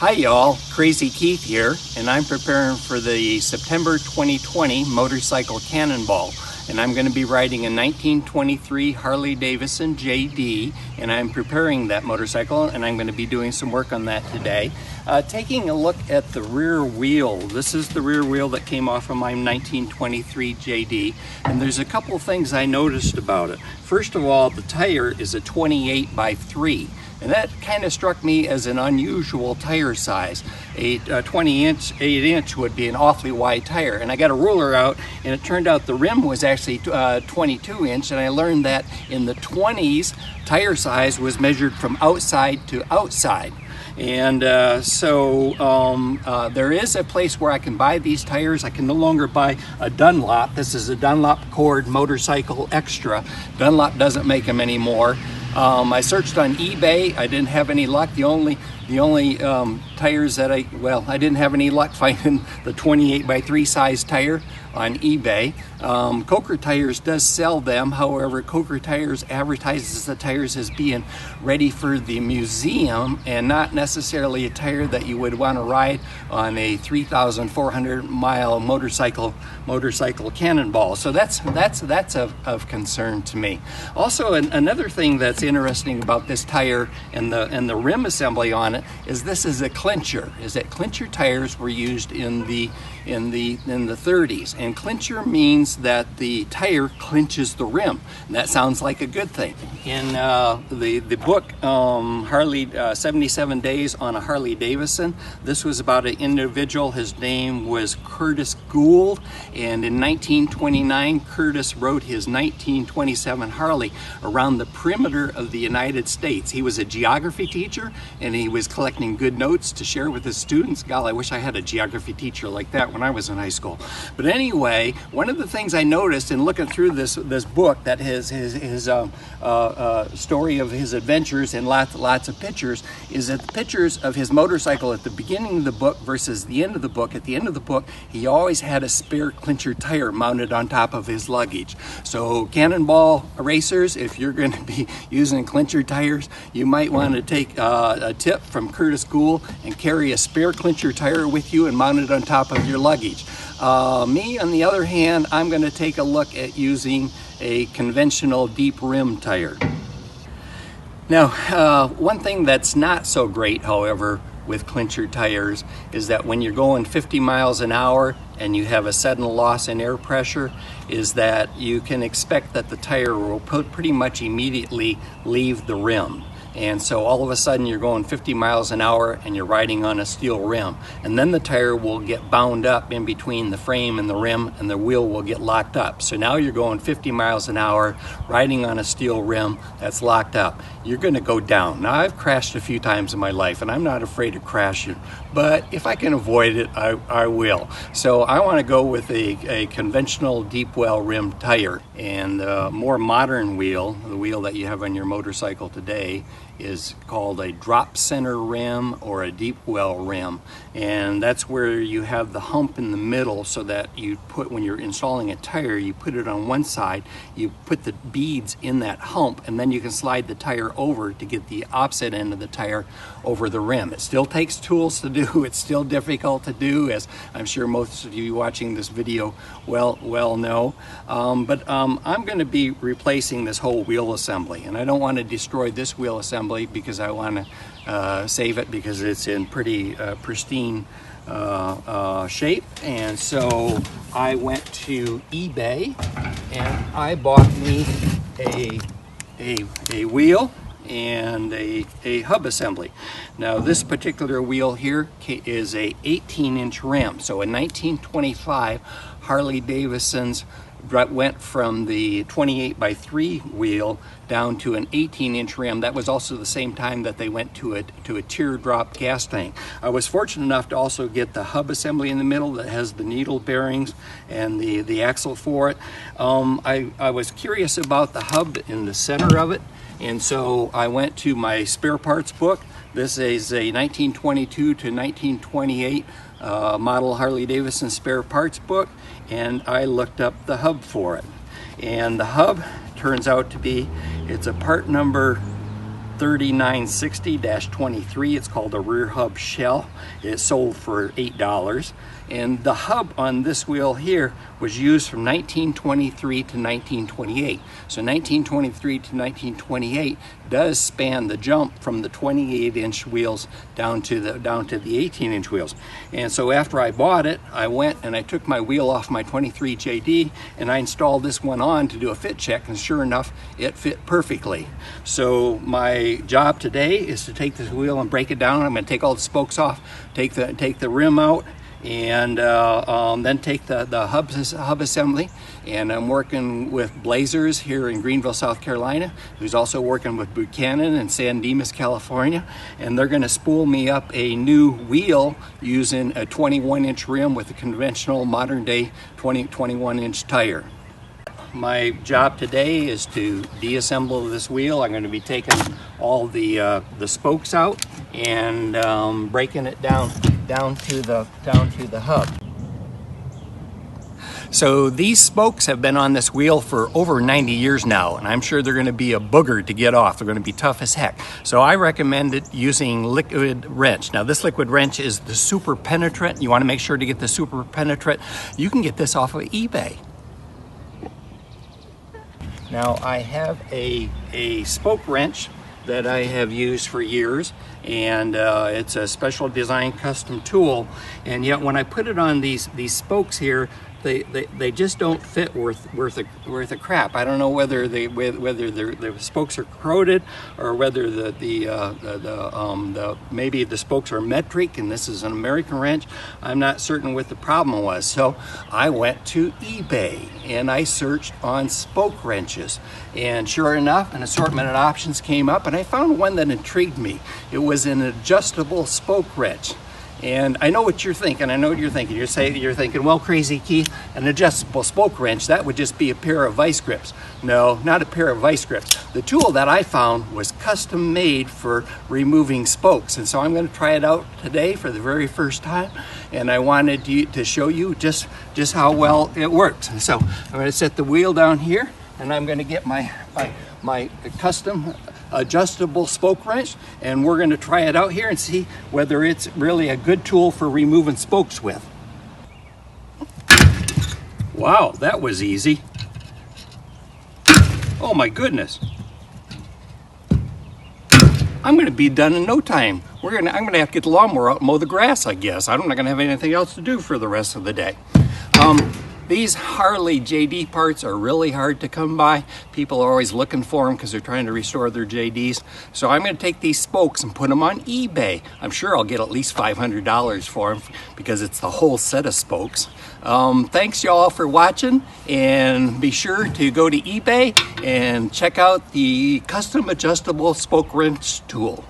Hi y'all, Crazy Keith here, and I'm preparing for the September 2020 motorcycle Cannonball. And I'm going to be riding a 1923 Harley Davidson JD, and I'm preparing that motorcycle, and I'm going to be doing some work on that today. Taking a look at the rear wheel. This is the rear wheel that came off of my 1923 JD, and there's a couple things I noticed about it. First of all, the tire is a 28 by 3. And that kind of struck me as an unusual tire size. A 8-inch would be an awfully wide tire. And I got a ruler out, and it turned out the rim was actually 22-inch, and I learned that in the 20s, tire size was measured from outside to outside. And there is a place where I can buy these tires. I can no longer buy a Dunlop. This is a Dunlop Cord Motorcycle Extra. Dunlop doesn't make them anymore. I searched on eBay. I didn't have any luck. The only tires that I didn't have any luck finding the 28 by 3 size tire on eBay. Coker Tires does sell them. However, Coker Tires advertises the tires as being ready for the museum and not necessarily a tire that you would want to ride on a 3,400 mile motorcycle Cannonball. So that's of concern to me. Also, another thing that's interesting about this tire and the rim assembly on it is this is a clincher. Is that clincher tires were used in the 30s, and clincher means that the tire clinches the rim, and that sounds like a good thing. In the book Harley 77 Days on a Harley Davidson, this was about an individual. His name was Curtis Gould, and in 1929 Curtis rode his 1927 Harley around the perimeter of the United States. He was a geography teacher, and he was collecting good notes to share with his students. God, I wish I had a geography teacher like that when I was in high school. But anyway, one of the things I noticed in looking through this book, that his story of his adventures and lots of pictures, is that the pictures of his motorcycle at the beginning of the book versus the end of the book. At the end of the book, he always had a spare clincher tire mounted on top of his luggage. So Cannonball racers, if you're going to be using clincher tires, you might want to take a tip from Curtis Gould and carry a spare clincher tire with you and mount it on top of your luggage. Me, on the other hand, I'm going to take a look at using a conventional deep rim tire. Now, one thing that's not so great, however, with clincher tires is that when you're going 50 miles an hour and you have a sudden loss in air pressure, is that you can expect that the tire will pretty much immediately leave the rim. And so all of a sudden you're going 50 miles an hour and you're riding on a steel rim. And then the tire will get bound up in between the frame and the rim, and the wheel will get locked up. So now you're going 50 miles an hour riding on a steel rim that's locked up. You're going to go down. Now, I've crashed a few times in my life, and I'm not afraid of crashing, but if I can avoid it, I will. So I want to go with a conventional deep well rim tire. And a more modern wheel, the wheel that you have on your motorcycle today, is called a drop center rim or a deep well rim, and that's where you have the hump in the middle, so that you put, when you're installing a tire, you put it on one side, you put the beads in that hump, and then you can slide the tire over to get the opposite end of the tire over the rim. It still takes tools to do. It's still difficult to do, as I'm sure most of you watching this video well know. But I'm going to be replacing this whole wheel assembly, and I don't want to destroy this wheel assembly because I want to save it because it's in pretty pristine shape. And so I went to eBay and I bought me a wheel and a hub assembly. Now, this particular wheel here is a 18-inch rim. So in 1925, Harley Davidson's went from the 28 by 3 wheel down to an 18-inch rim. That was also the same time that they went to a teardrop gas tank. I was fortunate enough to also get the hub assembly in the middle that has the needle bearings and the axle for it. I was curious about the hub in the center of it, and so I went to my spare parts book. This is a 1922 to 1928 model Harley Davidson spare parts book, and I looked up the hub for it. And the hub turns out to be, it's a part number 3960-23. It's called a rear hub shell. It sold for $8. And the hub on this wheel here was used from 1923 to 1928. So 1923 to 1928 does span the jump from the 28-inch wheels down to the 18-inch wheels. And so after I bought it, I went and I took my wheel off my 23 JD and I installed this one on to do a fit check, and sure enough, it fit perfectly. So my job today is to take this wheel and break it down. I'm going to take all the spokes off, take the rim out, and then take the hub assembly. And I'm working with Blazers here in Greenville, South Carolina, who's also working with Buchanan in San Dimas, California, and they're going to spool me up a new wheel using a 21-inch rim with a conventional modern-day 21-inch tire. My job today is to deassemble this wheel. I'm going to be taking all the spokes out and breaking it down to the hub. So these spokes have been on this wheel for over 90 years now, and I'm sure they're going to be a booger to get off. They're going to be tough as heck. So I recommend it using liquid wrench. Now this liquid wrench is the super penetrant. You want to make sure to get the super penetrant. You can get this off of eBay. Now I have a spoke wrench that I have used for years, and it's a special design custom tool, and yet when I put it on these spokes here, they just don't fit worth a crap. I don't know whether the spokes are corroded or whether maybe the spokes are metric and this is an American wrench. I'm not certain what the problem was. So I went to eBay and I searched on spoke wrenches, and sure enough, an assortment of options came up, and I found one that intrigued me. It was an adjustable spoke wrench. And I know what you're thinking. You're thinking, well, Crazy Keith, an adjustable spoke wrench, that would just be a pair of vice grips. No, not a pair of vice grips. The tool that I found was custom made for removing spokes. And so I'm going to try it out today for the very first time. And I wanted to show you just how well it works. And so I'm going to set the wheel down here, and I'm going to get my custom adjustable spoke wrench, and we're going to try it out here and see whether it's really a good tool for removing spokes with. Wow, that was easy. Oh my goodness. I'm going to be done in no time. I'm going to have to get the lawnmower out and mow the grass, I guess. I'm not going to have anything else to do for the rest of the day. These Harley JD parts are really hard to come by. People are always looking for them because they're trying to restore their JDs. So I'm going to take these spokes and put them on eBay. I'm sure I'll get at least $500 for them because it's the whole set of spokes. Thanks y'all for watching, and be sure to go to eBay and check out the custom adjustable spoke wrench tool.